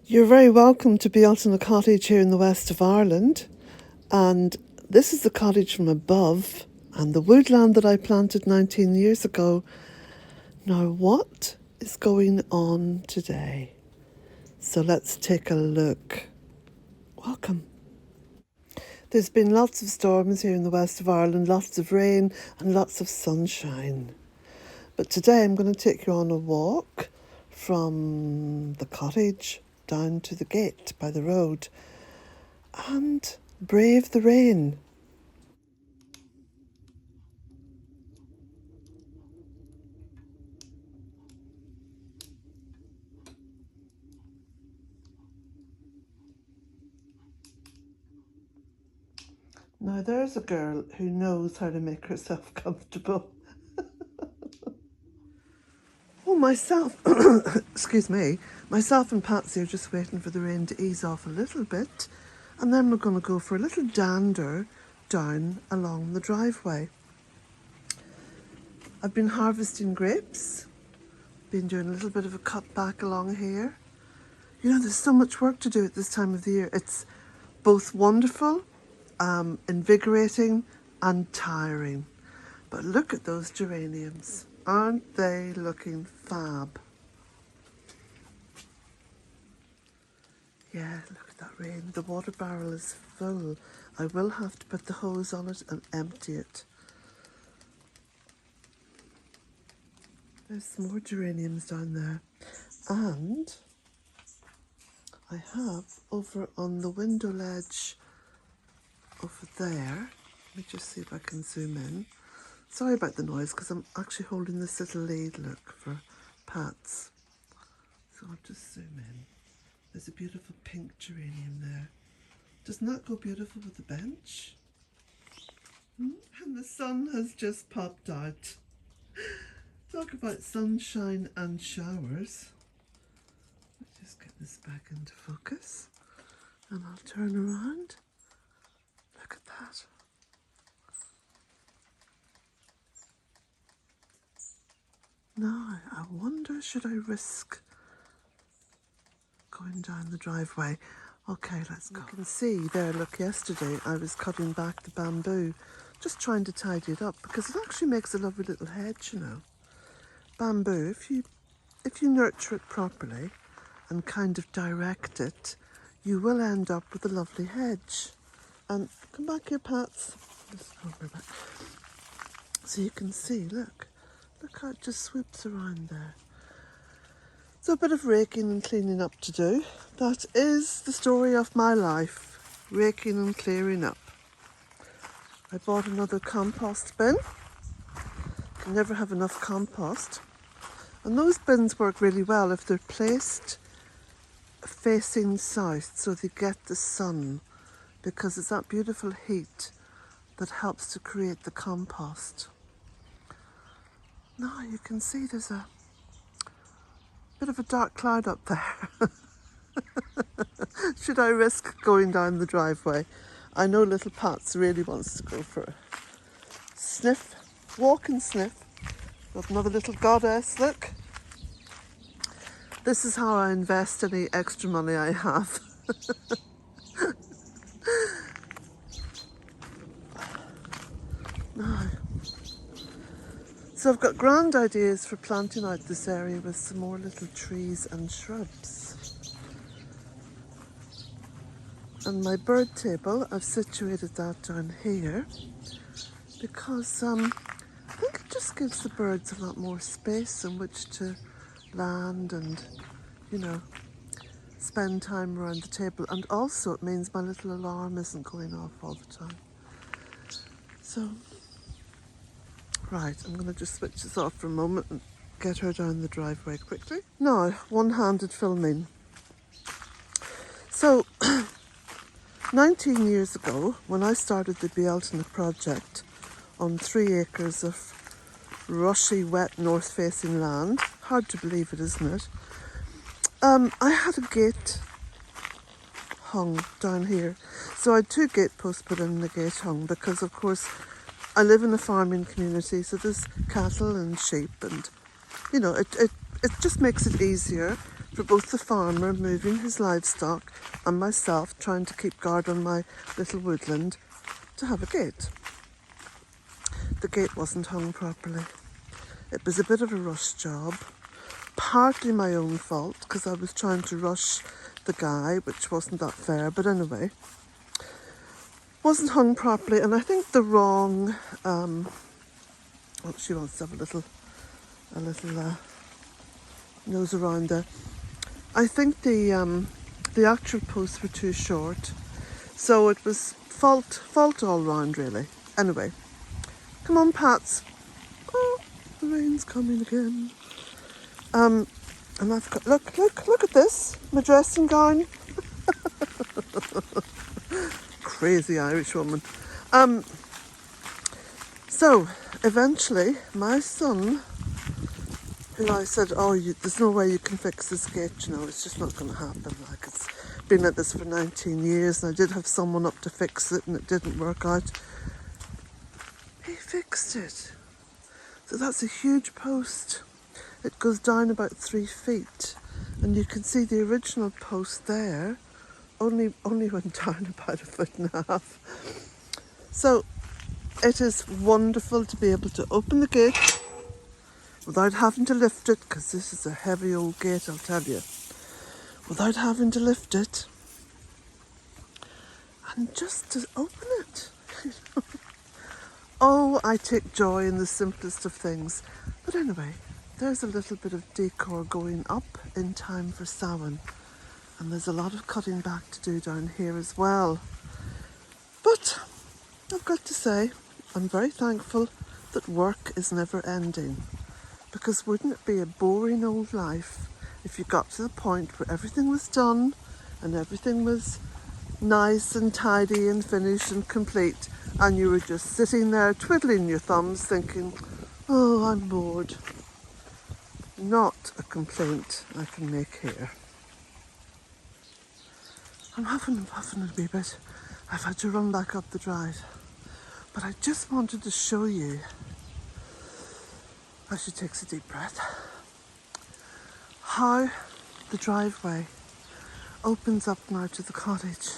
You're very welcome to Bealtaine Cottage here in the west of Ireland, and this is the cottage from above and the woodland that I planted 19 years ago. Now, what is going on today? So let's take a look. Welcome. There's been lots of storms here in the west of Ireland, lots of rain and lots of sunshine. But today I'm going to take you on a walk from the cottage down to the gate by the road and brave the rain. Now there's a girl who knows how to make herself comfortable. Oh, myself, excuse me, myself and Patsy are just waiting for the rain to ease off a little bit, and then we're going to go for a little dander down along the driveway. I've been harvesting grapes, been doing a little bit of a cut back along here. You know, there's so much work to do at this time of the year. It's both wonderful, invigorating and tiring. But look at those geraniums. Aren't they looking fab? Yeah, look at that rain. The water barrel is full. I will have to put the hose on it and empty it. There's some more geraniums down there. And I have over on the window ledge over there, let me just see if I can zoom in. Sorry about the noise because I'm actually holding this little lead, look, for Pats. So I'll just zoom in. There's a beautiful pink geranium there. Doesn't that go beautiful with the bench? And the sun has just popped out. Talk about sunshine and showers. Let's just get this back into focus and I'll turn around. Look at that. Now, I wonder, should I risk going down the driveway? Okay, let's go. You can see there, look, yesterday I was cutting back the bamboo, just trying to tidy it up because it actually makes a lovely little hedge, you know. Bamboo, if you nurture it properly and kind of direct it, you will end up with a lovely hedge. And come back here, Pats. Just over back. So you can see, look how it just sweeps around there. So a bit of raking and cleaning up to do. That is the story of my life, raking and clearing up. I bought another compost bin. Can never have enough compost. And those bins work really well if they're placed facing south so they get the sun, because it's that beautiful heat that helps to create the compost. Now you can see there's a bit of a dark cloud up there. Should I risk going down the driveway? I know little Pats really wants to go for a sniff, walk and sniff. Got another little goddess, look. This is how I invest any extra money I have. Now, so I've got grand ideas for planting out this area with some more little trees and shrubs. And my bird table, I've situated that down here because I think it just gives the birds a lot more space in which to land and, you know, spend time around the table. And also it means my little alarm isn't going off all the time. So, right, I'm going to just switch this off for a moment and get her down the driveway quickly. Now, one-handed filming. So, 19 years ago, when I started the Bealtaine Project on 3 acres of rushy, wet, north-facing land, hard to believe it, isn't it? I had a gate hung down here. So I had 2 gate posts put in and the gate hung because, of course, I live in a farming community, so there's cattle and sheep and, you know, it just makes it easier for both the farmer moving his livestock and myself trying to keep guard on my little woodland to have a gate. The gate wasn't hung properly. It was a bit of a rush job, partly my own fault because I was trying to rush the guy, which wasn't that fair, but anyway, wasn't hung properly, and I think the wrong, she wants to have a little nose around there. I think the actual posts were too short, so it was fault all round really. Anyway, come on, Pats. Oh, the rain's coming again. And I've got look at this, my dressing gown. Crazy Irish woman. So eventually my son, who I said, there's no way you can fix this gate, it's just not going to happen. Like, it's been like this for 19 years and I did have someone up to fix it and it didn't work out. He fixed it. So that's a huge post. It goes down about 3 feet and you can see the original post there only went down about 1.5 feet. So it is wonderful to be able to open the gate without having to lift it, because this is a heavy old gate, I'll tell you. Without having to lift it and just to open it. Oh, I take joy in the simplest of things. But anyway, there's a little bit of decor going up in time for Samhain. And there's a lot of cutting back to do down here as well. But I've got to say, I'm very thankful that work is never ending. Because wouldn't it be a boring old life if you got to the point where everything was done and everything was nice and tidy and finished and complete, and you were just sitting there twiddling your thumbs thinking, oh, I'm bored. Not a complaint I can make here. I'm huffing and puffing a wee bit. I've had to run back up the drive. But I just wanted to show you, as she takes a deep breath, how the driveway opens up now to the cottage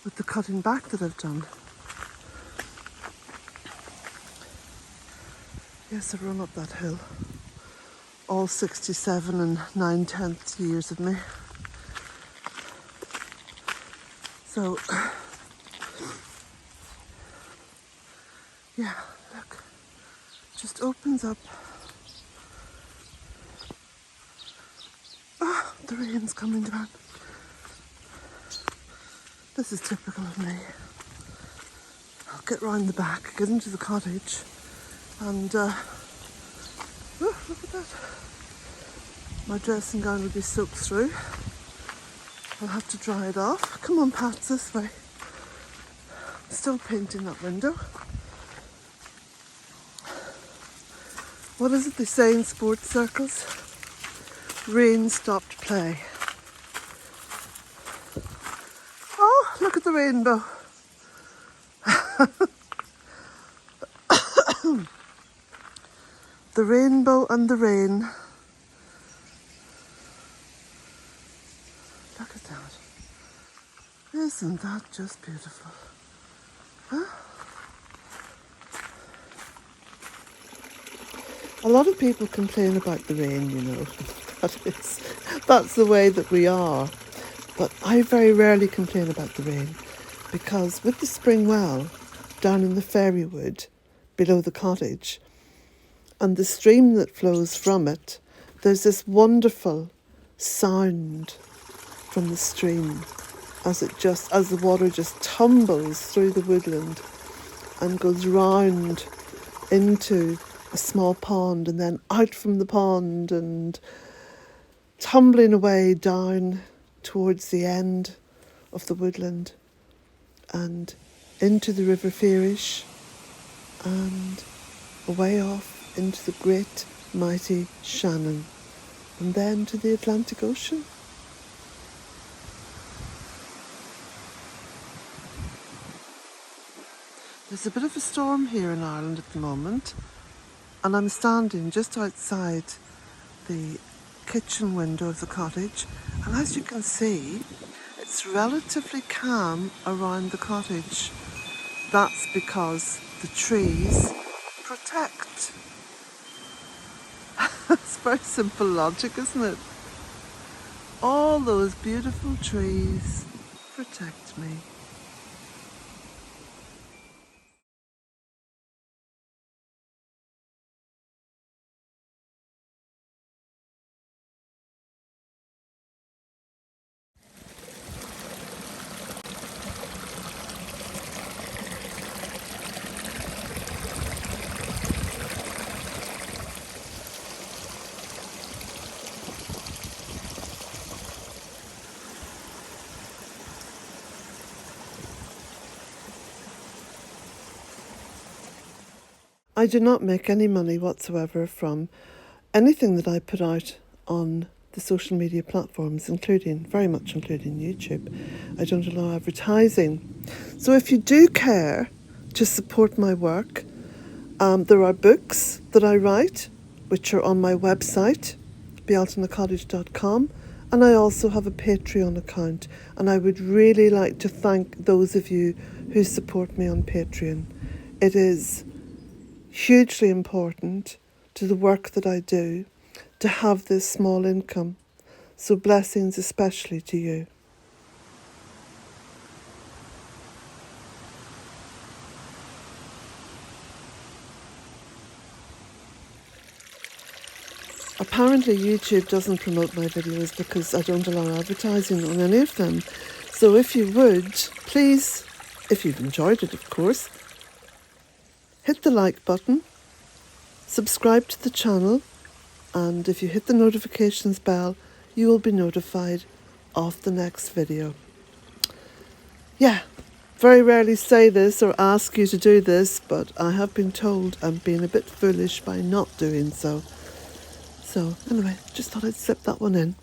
with the cutting back that I've done. Yes, I've run up that hill. All 67 and 9/10 years of me. So, yeah, look, just opens up. Ah, the rain's coming down. This is typical of me. I'll get round the back, get into the cottage, and oh, look at that. My dressing gown will be soaked through. I'll have to dry it off. Come on, Pat, this way. I'm still painting that window. What is it they say in sports circles? Rain stopped play. Oh, look at the rainbow. The rainbow and the rain. Look at that. Isn't that just beautiful? Huh? A lot of people complain about the rain, That's the way that we are. But I very rarely complain about the rain, because with the spring well down in the fairy wood below the cottage and the stream that flows from it, there's this wonderful sound from the stream as the water just tumbles through the woodland and goes round into a small pond and then out from the pond and tumbling away down towards the end of the woodland and into the River Fearish and away off into the great mighty Shannon and then to the Atlantic Ocean. There's a bit of a storm here in Ireland at the moment, and I'm standing just outside the kitchen window of the cottage, and as you can see, it's relatively calm around the cottage. That's because the trees protect. It's very simple logic, isn't it? All those beautiful trees protect me. I do not make any money whatsoever from anything that I put out on the social media platforms, very much including YouTube. I don't allow advertising. So if you do care to support my work, there are books that I write, which are on my website, bealtainecottage.com, and I also have a Patreon account, and I would really like to thank those of you who support me on Patreon. It is hugely important to the work that I do to have this small income, so blessings especially to you. Apparently YouTube doesn't promote my videos because I don't allow advertising on any of them. So if you would, please, if you've enjoyed it of course, hit the like button, subscribe to the channel, and if you hit the notifications bell, you will be notified of the next video. Yeah, very rarely say this or ask you to do this, but I have been told I'm being a bit foolish by not doing so. So anyway, just thought I'd slip that one in.